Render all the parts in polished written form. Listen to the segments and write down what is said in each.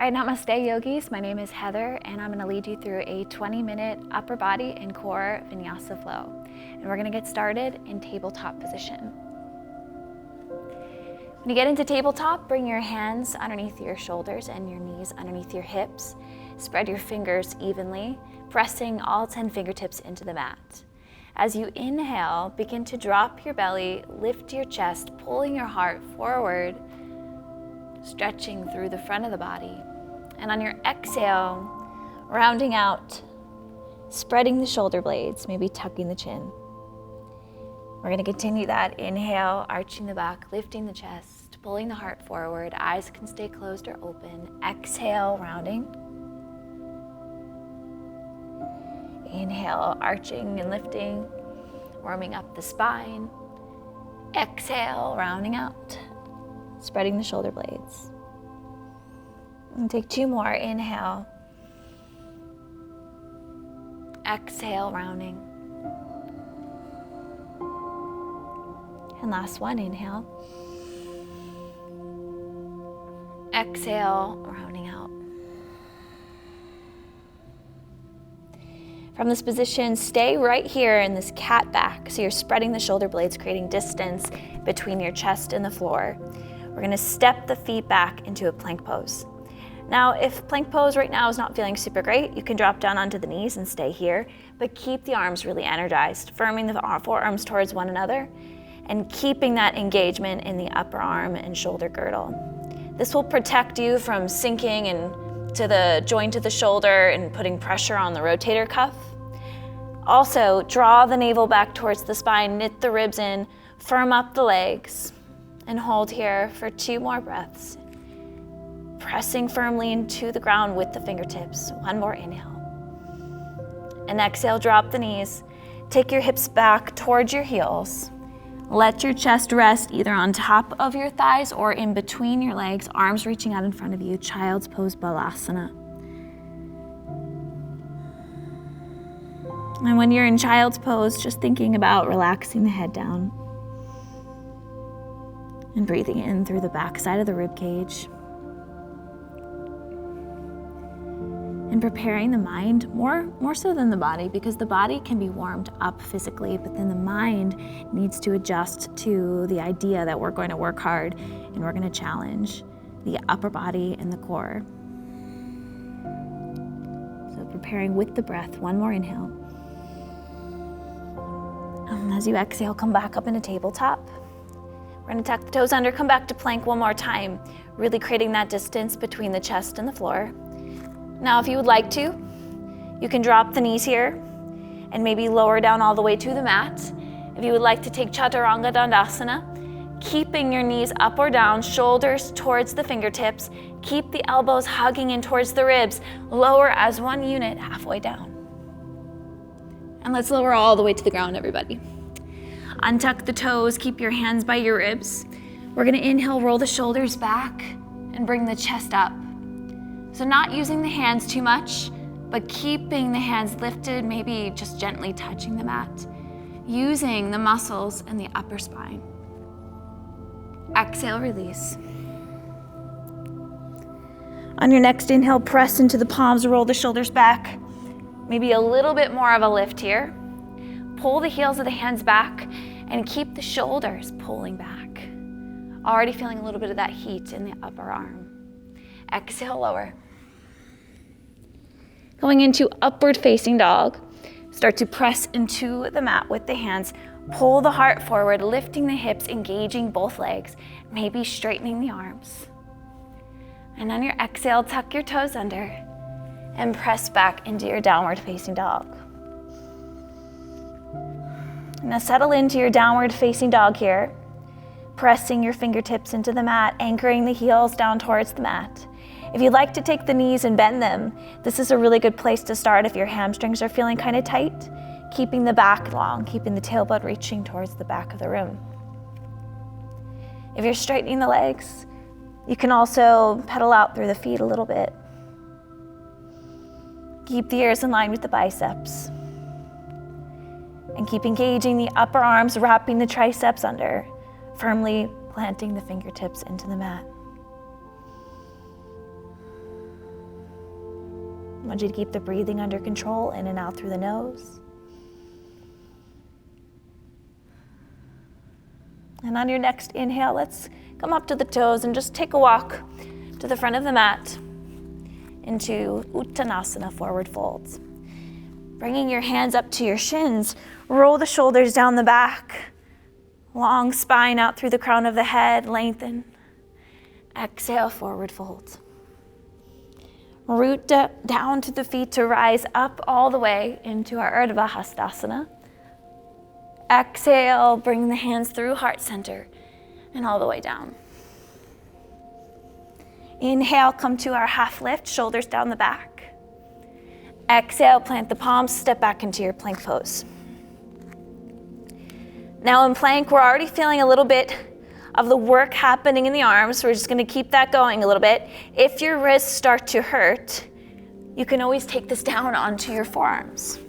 All right, namaste yogis. My name is Heather and I'm going to lead you through a 20-minute upper body and core vinyasa flow. And we're going to get started in tabletop position. When you get into tabletop, bring your hands underneath your shoulders and your knees underneath your hips. Spread your fingers evenly, pressing all 10 fingertips into the mat. As you inhale, begin to drop your belly, lift your chest, pulling your heart forward, stretching through the front of the body. And on your exhale, rounding out, spreading the shoulder blades, maybe tucking the chin. We're going to continue that. Inhale, arching the back, lifting the chest, pulling the heart forward. Eyes can stay closed or open. Exhale, rounding. Inhale, arching and lifting, warming up the spine. Exhale, rounding out, spreading the shoulder blades. And take 2 more. Inhale. Exhale, rounding. And last one. Inhale. Exhale, rounding out. From this position, stay right here in this cat back. So you're spreading the shoulder blades, creating distance between your chest and the floor. We're going to step the feet back into a plank pose. Now, if plank pose right now is not feeling super great, you can drop down onto the knees and stay here, but keep the arms really energized, firming the forearms towards one another and keeping that engagement in the upper arm and shoulder girdle. This will protect you from sinking into the joint of the shoulder and putting pressure on the rotator cuff. Also, draw the navel back towards the spine, knit the ribs in, firm up the legs, and hold here for 2 more breaths. Pressing firmly into the ground with the fingertips. 1 more inhale. And exhale, drop the knees. Take your hips back towards your heels. Let your chest rest either on top of your thighs or in between your legs, arms reaching out in front of you, child's pose, Balasana. And when you're in child's pose, just thinking about relaxing the head down and breathing in through the back side of the rib cage. And preparing the mind more so than the body, because the body can be warmed up physically, but then the mind needs to adjust to the idea that we're going to work hard and we're going to challenge the upper body and the core. So preparing with the breath. 1 more inhale. As you exhale, come back up into tabletop. We're going to tuck the toes under, come back to plank 1 more time, really creating that distance between the chest and the floor. Now, if you would like to, you can drop the knees here and maybe lower down all the way to the mat. If you would like to take Chaturanga Dandasana, keeping your knees up or down, shoulders towards the fingertips, keep the elbows hugging in towards the ribs, lower as 1 unit halfway down. And let's lower all the way to the ground, everybody. Untuck the toes, keep your hands by your ribs. We're gonna inhale, roll the shoulders back and bring the chest up. So not using the hands too much, but keeping the hands lifted, maybe just gently touching the mat, using the muscles in the upper spine. Exhale, release. On your next inhale, press into the palms, roll the shoulders back. Maybe a little bit more of a lift here. Pull the heels of the hands back and keep the shoulders pulling back. Already feeling a little bit of that heat in the upper arm. Exhale, lower. Going into upward facing dog. Start to press into the mat with the hands. Pull the heart forward, lifting the hips, engaging both legs, maybe straightening the arms. And on your exhale, tuck your toes under and press back into your downward facing dog. Now settle into your downward facing dog here, pressing your fingertips into the mat, anchoring the heels down towards the mat. If you'd like to take the knees and bend them, this is a really good place to start if your hamstrings are feeling kind of tight, keeping the back long, keeping the tailbone reaching towards the back of the room. If you're straightening the legs, you can also pedal out through the feet a little bit. Keep the ears in line with the biceps. And keep engaging the upper arms, wrapping the triceps under, firmly planting the fingertips into the mat. want you to keep the breathing under control, in and out through the nose. And on your next inhale, let's come up to the toes and just take a walk to the front of the mat into Uttanasana, forward folds. Bringing your hands up to your shins, roll the shoulders down the back, long spine out through the crown of the head, lengthen. Exhale, forward fold. Root down to the feet to rise up all the way into our Urdhva Hastasana. Exhale, bring the hands through heart center and all the way down. Inhale, come to our half lift, shoulders down the back. Exhale, plant the palms, step back into your plank pose. Now in plank, we're already feeling a little bit of the work happening in the arms, so we're just gonna keep that going a little bit. If your wrists start to hurt, you can always take this down onto your forearms.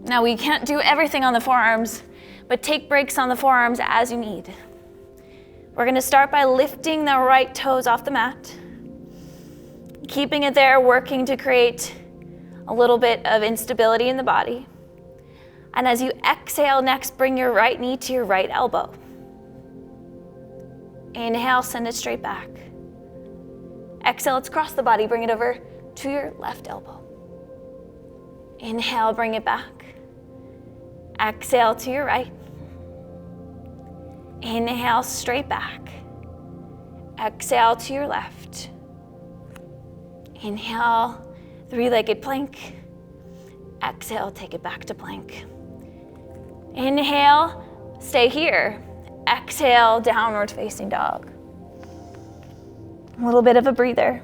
Now we can't do everything on the forearms, but take breaks on the forearms as you need. We're gonna start by lifting the right toes off the mat, keeping it there, working to create a little bit of instability in the body. And as you exhale next, bring your right knee to your right elbow. Inhale, send it straight back. Exhale, let's cross the body, bring it over to your left elbow. Inhale, bring it back. Exhale to your right. Inhale, straight back. Exhale to your left. Inhale, three-legged plank. Exhale, take it back to plank. Inhale, stay here. Exhale, downward facing dog. A little bit of a breather.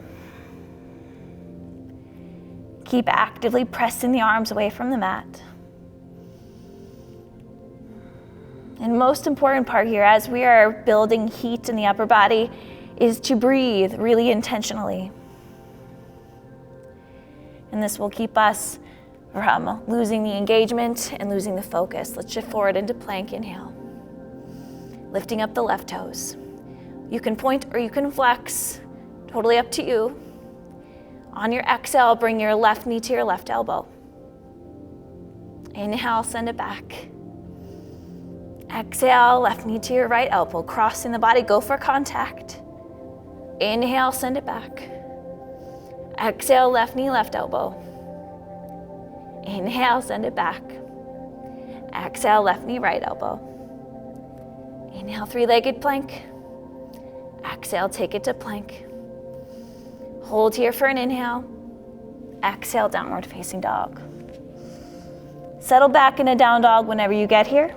Keep actively pressing the arms away from the mat. And most important part here, as we are building heat in the upper body, is to breathe really intentionally. And this will keep us from losing the engagement and losing the focus. Let's shift forward into plank, inhale. Lifting up the left toes. You can point or you can flex, totally up to you. On your exhale, bring your left knee to your left elbow. Inhale, send it back. Exhale, left knee to your right elbow, crossing the body, go for contact. Inhale, send it back. Exhale, left knee, left elbow. Inhale, send it back. Exhale, left knee, right elbow. Inhale, three-legged plank. Exhale, take it to plank. Hold here for an inhale. Exhale, downward facing dog. Settle back in a down dog whenever you get here.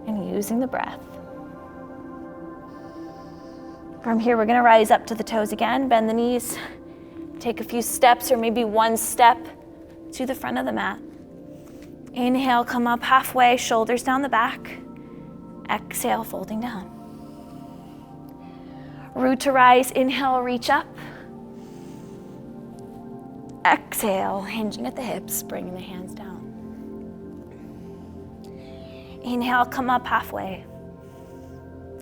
And using the breath. From here, we're gonna rise up to the toes again, bend the knees, take a few steps or maybe one step to the front of the mat. Inhale, come up halfway, shoulders down the back. Exhale, folding down. Root to rise, inhale, reach up. Exhale, hinging at the hips, bringing the hands down. Inhale, come up halfway.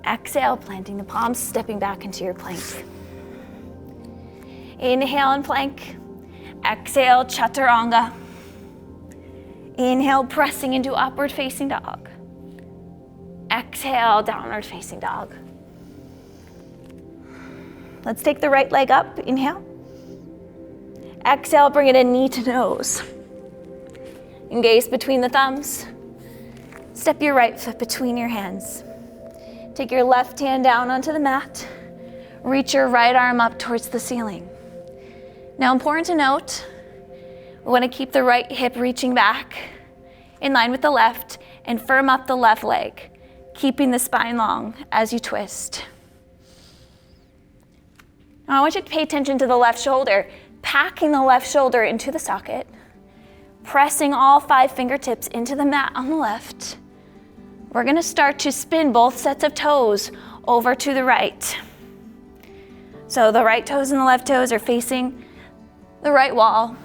Exhale, planting the palms, stepping back into your plank. Inhale and plank. Exhale, chaturanga. Inhale, pressing into upward facing dog. Exhale, downward facing dog. Let's take the right leg up, inhale. Exhale, bring it in knee to nose. And gaze between the thumbs. Step your right foot between your hands. Take your left hand down onto the mat. Reach your right arm up towards the ceiling. Now, important to note, we want to keep the right hip reaching back in line with the left and firm up the left leg, keeping the spine long as you twist. Now, I want you to pay attention to the left shoulder, packing the left shoulder into the socket, pressing all 5 fingertips into the mat on the left. We're gonna start to spin both sets of toes over to the right. So the right toes and the left toes are facing the right wall.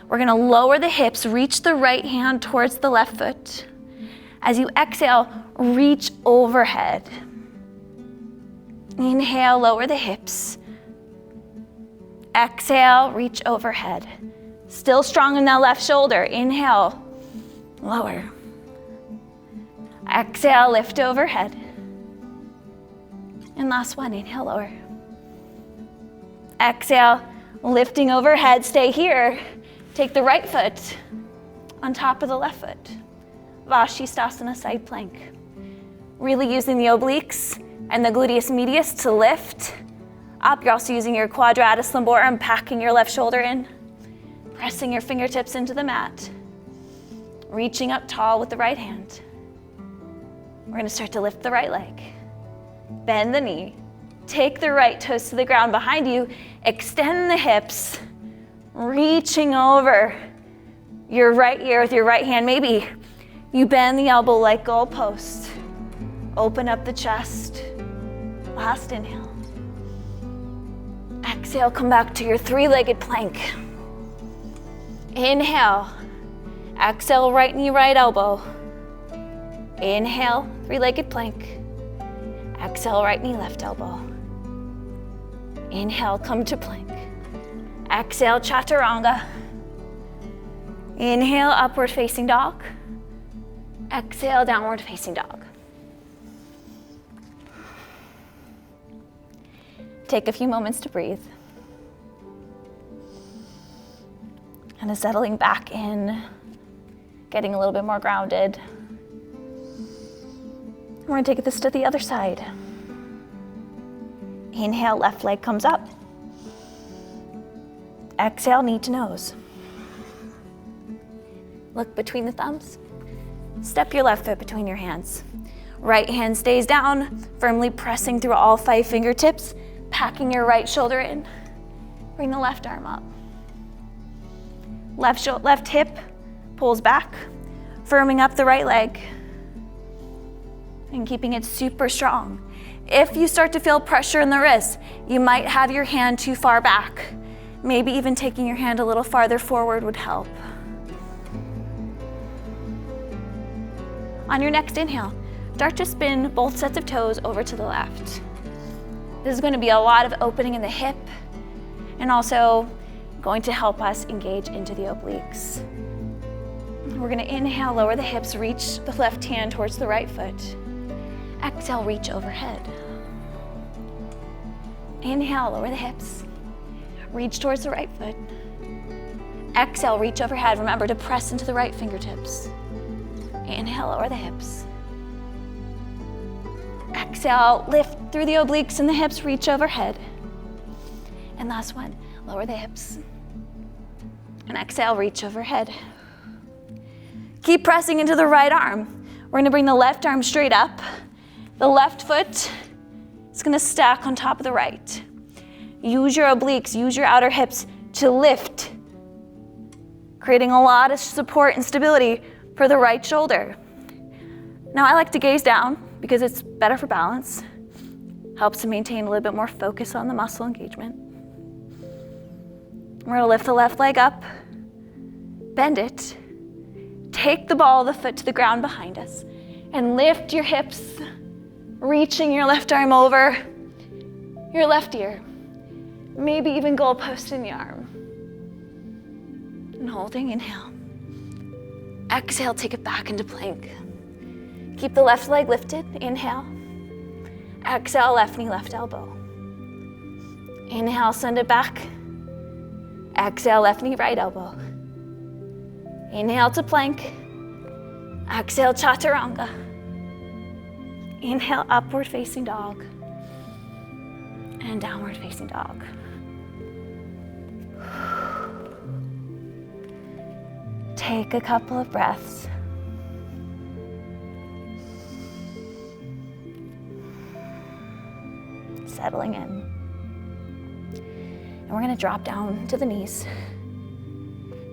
We're gonna lower the hips, reach the right hand towards the left foot. As you exhale, reach overhead. Inhale, lower the hips, Exhale, reach overhead. Still strong in that left shoulder. Inhale, lower. Exhale, lift overhead. And last one, inhale, lower. Exhale, lifting overhead, stay here. Take the right foot on top of the left foot. Vashistasana, side plank. Really using the obliques and the gluteus medius to lift up. You're also using your quadratus lumborum, packing your left shoulder in, pressing your fingertips into the mat, reaching up tall with the right hand. We're gonna start to lift the right leg. Bend the knee, take the right toes to the ground behind you, extend the hips, reaching over your right ear with your right hand. Maybe you bend the elbow like goalpost. Open up the chest. Last inhale. Exhale, come back to your three-legged plank. Inhale. Exhale, right knee, right elbow. Inhale, three-legged plank. Exhale, right knee, left elbow. Inhale, come to plank. Exhale, chaturanga. Inhale, upward facing dog. Exhale, downward facing dog. Take a few moments to breathe. Kind of settling back in, getting a little bit more grounded. We're gonna take this to the other side. Inhale, left leg comes up. Exhale, knee to nose. Look between the thumbs. Step your left foot between your hands. Right hand stays down, firmly pressing through all 5 fingertips, packing your right shoulder in. Bring the left arm up. Left hip pulls back, firming up the right leg, and keeping it super strong. If you start to feel pressure in the wrist, you might have your hand too far back. Maybe even taking your hand a little farther forward would help. On your next inhale, start to spin both sets of toes over to the left. This is going to be a lot of opening in the hip and also going to help us engage into the obliques. We're going to inhale, lower the hips, reach the left hand towards the right foot. Exhale, reach overhead. Inhale, lower the hips, reach towards the right foot. Exhale, reach overhead. Remember to press into the right fingertips. Inhale, lower the hips. Exhale, lift through the obliques and the hips, reach overhead. And last one, lower the hips. And exhale, reach overhead. Keep pressing into the right arm. We're gonna bring the left arm straight up. The left foot is gonna stack on top of the right. Use your obliques, use your outer hips to lift, creating a lot of support and stability for the right shoulder. Now I like to gaze down because it's better for balance, helps to maintain a little bit more focus on the muscle engagement. We're gonna lift the left leg up, bend it, take the ball of the foot to the ground behind us, and lift your hips, reaching your left arm over your left ear. Maybe even goalpost in the arm. And holding, inhale. Exhale, take it back into plank. Keep the left leg lifted, inhale. Exhale, left knee, left elbow. Inhale, send it back. Exhale, left knee, right elbow. Inhale to plank. Exhale, chaturanga. Inhale, upward facing dog. And downward facing dog. Take a couple of breaths. Settling in. And we're gonna drop down to the knees.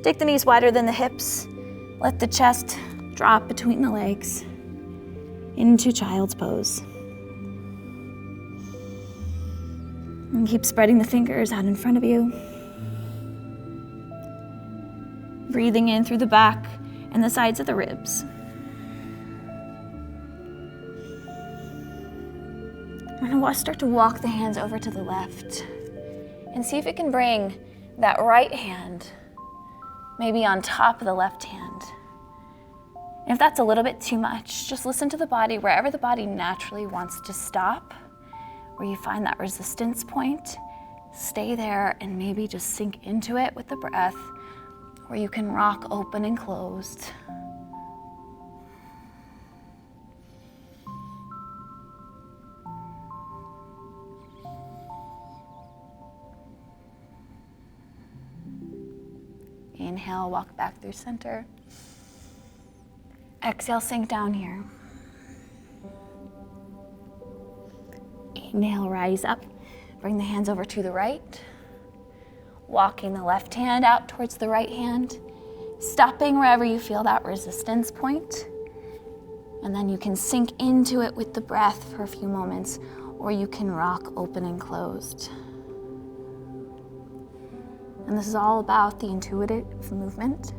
Take the knees wider than the hips. Let the chest drop between the legs into child's pose. And keep spreading the fingers out in front of you. Breathing in through the back and the sides of the ribs. We're gonna start to walk the hands over to the left. And see if you can bring that right hand maybe on top of the left hand. And if that's a little bit too much, just listen to the body, wherever the body naturally wants to stop, where you find that resistance point, stay there and maybe just sink into it with the breath, where you can rock open and closed. Inhale, walk back through center. Exhale, sink down here. Inhale, rise up. Bring the hands over to the right. Walking the left hand out towards the right hand. Stopping wherever you feel that resistance point. And then you can sink into it with the breath for a few moments, or you can rock open and closed. And this is all about the intuitive movement.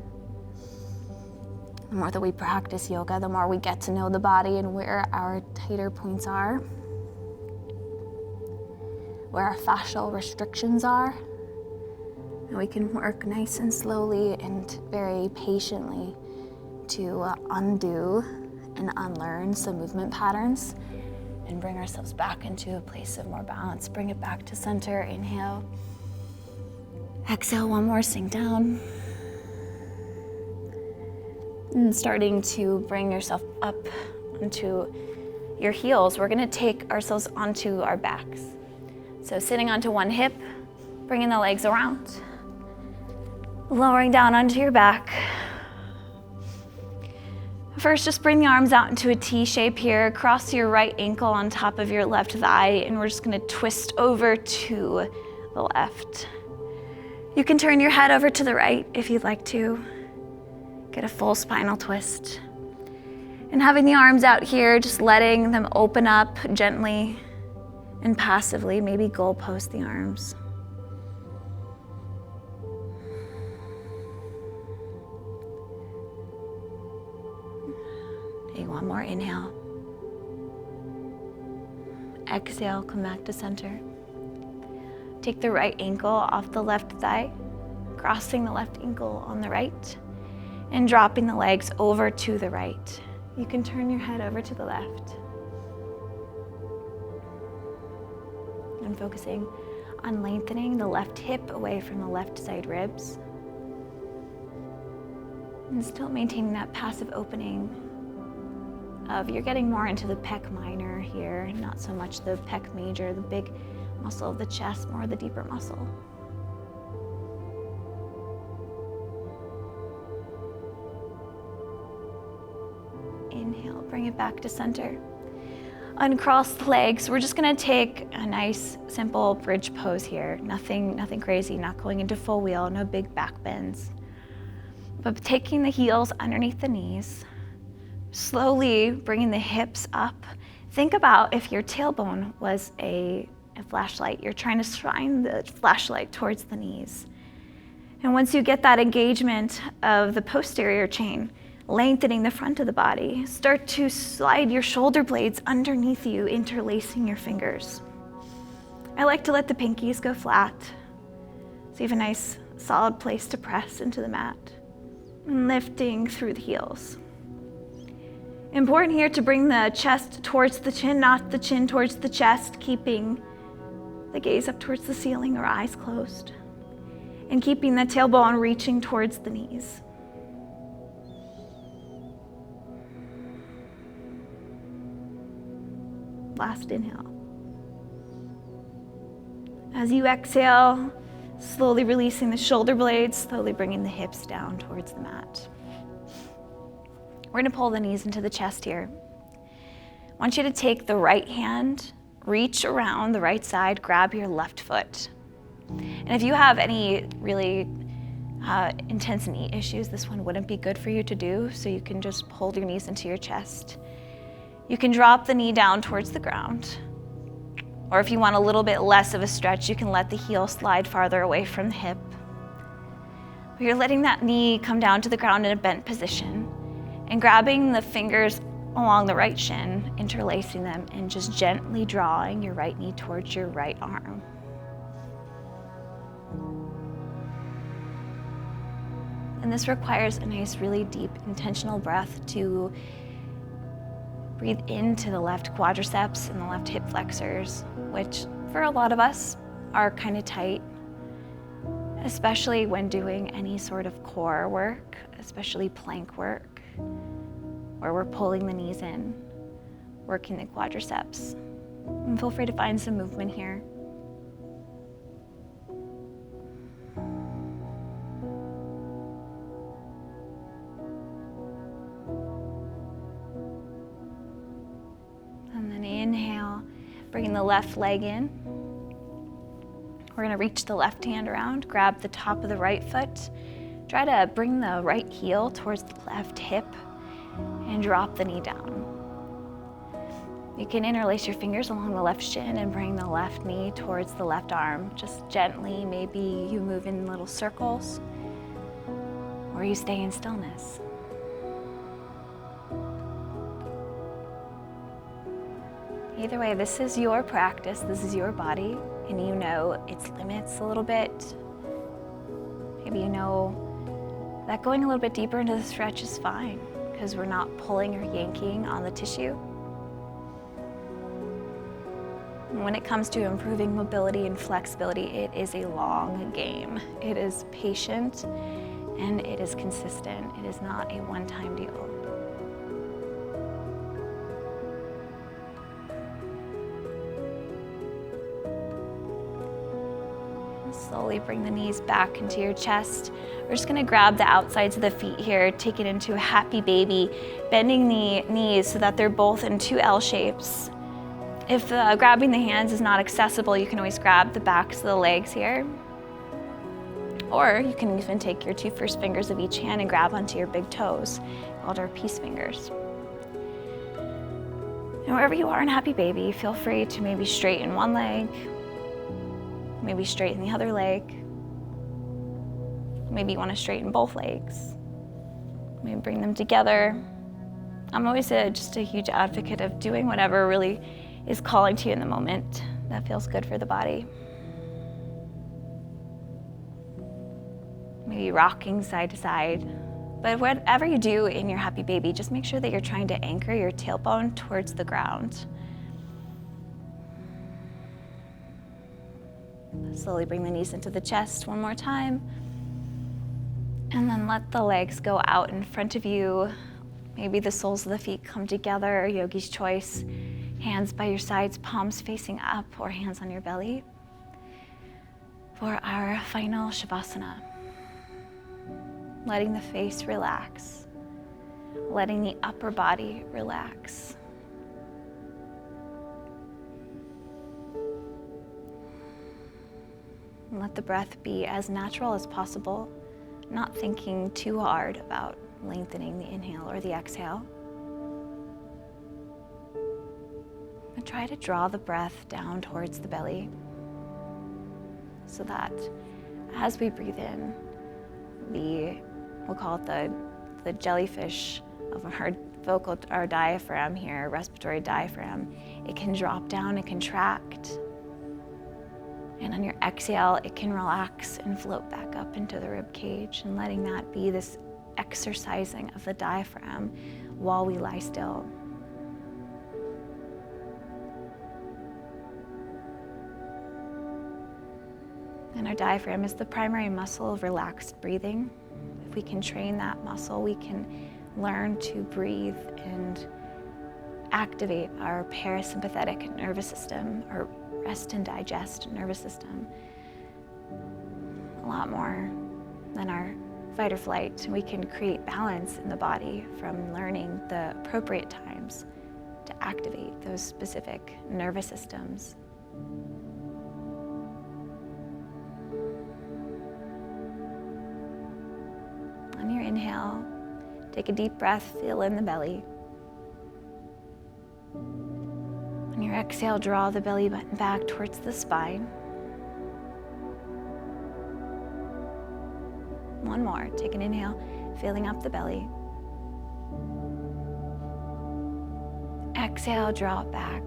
The more that we practice yoga, the more we get to know the body and where our tighter points are, where our fascial restrictions are. And we can work nice and slowly and very patiently to undo and unlearn some movement patterns and bring ourselves back into a place of more balance. Bring it back to center. Inhale. Exhale, one more, sink down. And starting to bring yourself up onto your heels, we're gonna take ourselves onto our backs. So sitting onto one hip, bringing the legs around, lowering down onto your back. First, just bring the arms out into a T shape here. Cross your right ankle on top of your left thigh, and we're just gonna twist over to the left. You can turn your head over to the right if you'd like to. Get a full spinal twist. And having the arms out here, just letting them open up gently and passively, maybe goalpost the arms. Take one more inhale. Exhale, come back to center. Take the right ankle off the left thigh, crossing the left ankle on the right, and dropping the legs over to the right. You can turn your head over to the left. And focusing on lengthening the left hip away from the left side ribs. And still maintaining that passive opening of you're getting more into the pec minor here, not so much the pec major, the big muscle of the chest, more the deeper muscle. Inhale, bring it back to center. Uncross the legs. We're just gonna take a nice, simple bridge pose here. Nothing crazy, not going into full wheel, no big back bends. But taking the heels underneath the knees, slowly bringing the hips up. Think about if your tailbone was a flashlight. You're trying to shine the flashlight towards the knees. And once you get that engagement of the posterior chain, lengthening the front of the body, start to slide your shoulder blades underneath you, interlacing your fingers. I like to let the pinkies go flat, so you have a nice solid place to press into the mat, and lifting through the heels. Important here to bring the chest towards the chin, not the chin towards the chest, keeping the gaze up towards the ceiling or eyes closed, and keeping the tailbone reaching towards the knees. Last inhale. As you exhale, slowly releasing the shoulder blades, slowly bringing the hips down towards the mat. We're gonna pull the knees into the chest here. I want you to take the right hand, reach around the right side, grab your left foot. And if you have any really intense knee issues, this one wouldn't be good for you to do, so you can just hold your knees into your chest. You can drop the knee down towards the ground. Or if you want a little bit less of a stretch, you can let the heel slide farther away from the hip. But you're letting that knee come down to the ground in a bent position and grabbing the fingers along the right shin, interlacing them, and just gently drawing your right knee towards your right arm. And this requires a nice, really deep, intentional breath to breathe into the left quadriceps and the left hip flexors, which for a lot of us are kind of tight, especially when doing any sort of core work, especially plank work, where we're pulling the knees in, working the quadriceps. And feel free to find some movement here. And then inhale, bringing the left leg in. We're gonna reach the left hand around, grab the top of the right foot, try to bring the right heel towards the left hip, and drop the knee down. You can interlace your fingers along the left shin and bring the left knee towards the left arm. Just gently, maybe you move in little circles, or you stay in stillness. Either way, this is your practice, this is your body, and you know its limits a little bit. Maybe you know that going a little bit deeper into the stretch is fine, because we're not pulling or yanking on the tissue. And when it comes to improving mobility and flexibility, it is a long game. It is patient and it is consistent. It is not a one-time deal. Slowly bring the knees back into your chest. We're just gonna grab the outsides of the feet here, take it into a happy baby, bending the knees so that they're both in two L shapes. If grabbing the hands is not accessible, you can always grab the backs of the legs here. Or you can even take your two first fingers of each hand and grab onto your big toes, called our peace fingers. And wherever you are in happy baby, feel free to maybe straighten one leg, maybe straighten the other leg. Maybe you want to straighten both legs. Maybe bring them together. I'm always just a huge advocate of doing whatever really is calling to you in the moment that feels good for the body. Maybe rocking side to side. But whatever you do in your happy baby, just make sure that you're trying to anchor your tailbone towards the ground. Slowly bring the knees into the chest one more time. And then let the legs go out in front of you. Maybe the soles of the feet come together, yogi's choice. Hands by your sides, palms facing up, or hands on your belly. For our final Shavasana. Letting the face relax. Letting the upper body relax. And let the breath be as natural as possible, not thinking too hard about lengthening the inhale or the exhale. And try to draw the breath down towards the belly so that as we breathe in, we'll call it the jellyfish of our diaphragm here, respiratory diaphragm, it can drop down and contract. And on your exhale, it can relax and float back up into the rib cage, and letting that be this exercising of the diaphragm while we lie still. And our diaphragm is the primary muscle of relaxed breathing. If we can train that muscle, we can learn to breathe and activate our parasympathetic nervous system, or rest and digest nervous system, a lot more than our fight or flight. We can create balance in the body from learning the appropriate times to activate those specific nervous systems. On your inhale, take a deep breath, feel in the belly. On your exhale, draw the belly button back towards the spine. One more, take an inhale, filling up the belly. Exhale, draw it back.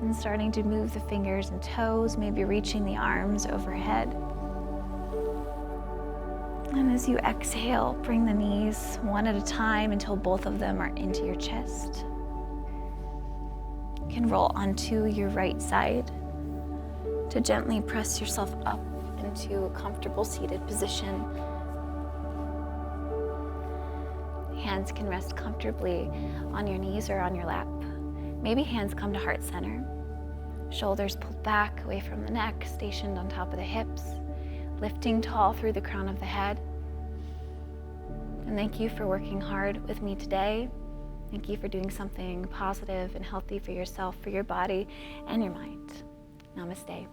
And starting to move the fingers and toes, maybe reaching the arms overhead. And as you exhale, bring the knees one at a time until both of them are into your chest. You can roll onto your right side to gently press yourself up into a comfortable seated position. Hands can rest comfortably on your knees or on your lap. Maybe hands come to heart center. Shoulders pulled back away from the neck, stationed on top of the hips, lifting tall through the crown of the head. And thank you for working hard with me today. Thank you for doing something positive and healthy for yourself, for your body, and your mind. Namaste.